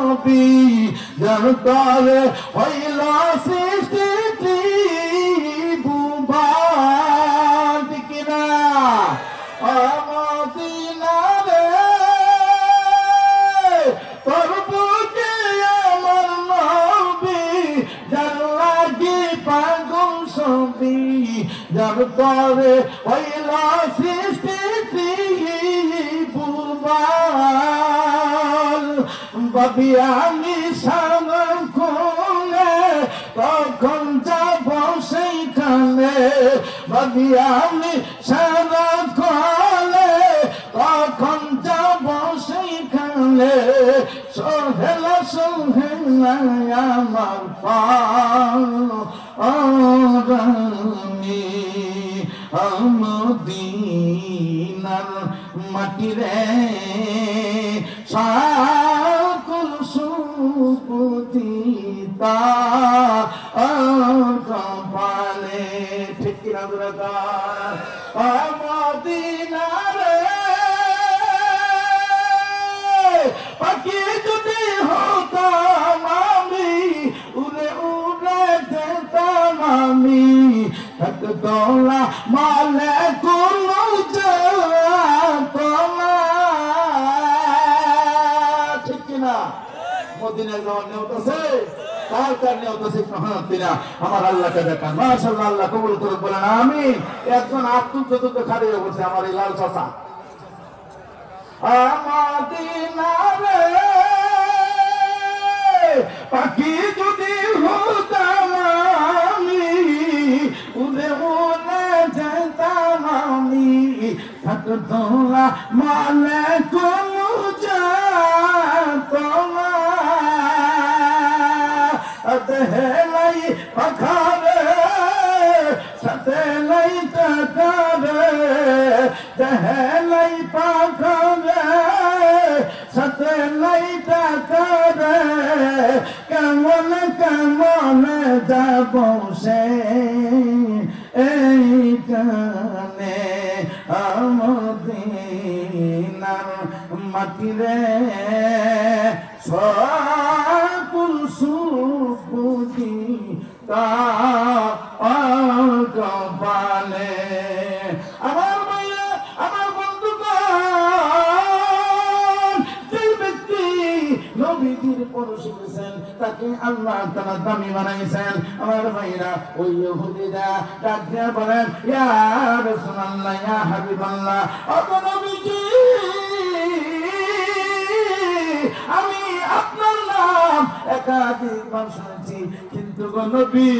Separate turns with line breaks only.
নবী যার তরে হইল সৃষ্টি ত্রিভুবন ঠিক না মদিনা রে তোর বুকে আমার নবী যার লাগি পাগল ছবি যার তরে হইল সৃষ্টি ত্রিভুবন ভাবি আমি সামন খুলে তখন যাব সেইখানে ভাবি আমি সামন খুলে তখন যাব সেইখানে সোহেলা সোহেলা আমার পানি মদিনার মাটি রে সকল সুপুতিতা কপালে ঠিক কিনা দরকার মদিনা রে পাখি যদি হতাম আমি উড়ে উড়ে যেতাম আমি তোলা মালে কোনো তোলা ঠিক কিনা মদিনায় যাওয়ার নিয়ত আছে কার কার নিয়ত আছে মহানতিরা আমার আল্লাহকে দেখান মাশাআল্লাহ আল্লাহ কবুল করুন বলেন আমিন একজন আব্দুল চতুর্থ খাড়িয়ে বলছে আমার এই লাল চাচা মদিনা রে পাখি যদি হতাম আমি উড়ে উড়ে যেতাম আমি তোলা মালে কোনো তোলা দেহলাই পাখারে সাথে লাই টাকারে দেহলাই পাখারে সাথে লাই টাকারে কেমন কেমন যাব সে এইখানে মদিনার মাটি রে সকল সুপুতিতা কপালে আমার মায়া আমার বন্ধুগণ যে ব্যক্তি নবীজির পরশে গেছেন তাকে আল্লাহ তাআলা দামি বানাইছেন আমার ভাইরা ওই ইহুদিরা ডাক দিয়ে বলেন ইয়া রাসূলুল্লাহ ইয়া হাবিবাল্লাহ ও নবীজি আমি আপনার নাম একাধিকবার শুনেছি কিন্তু গো নবী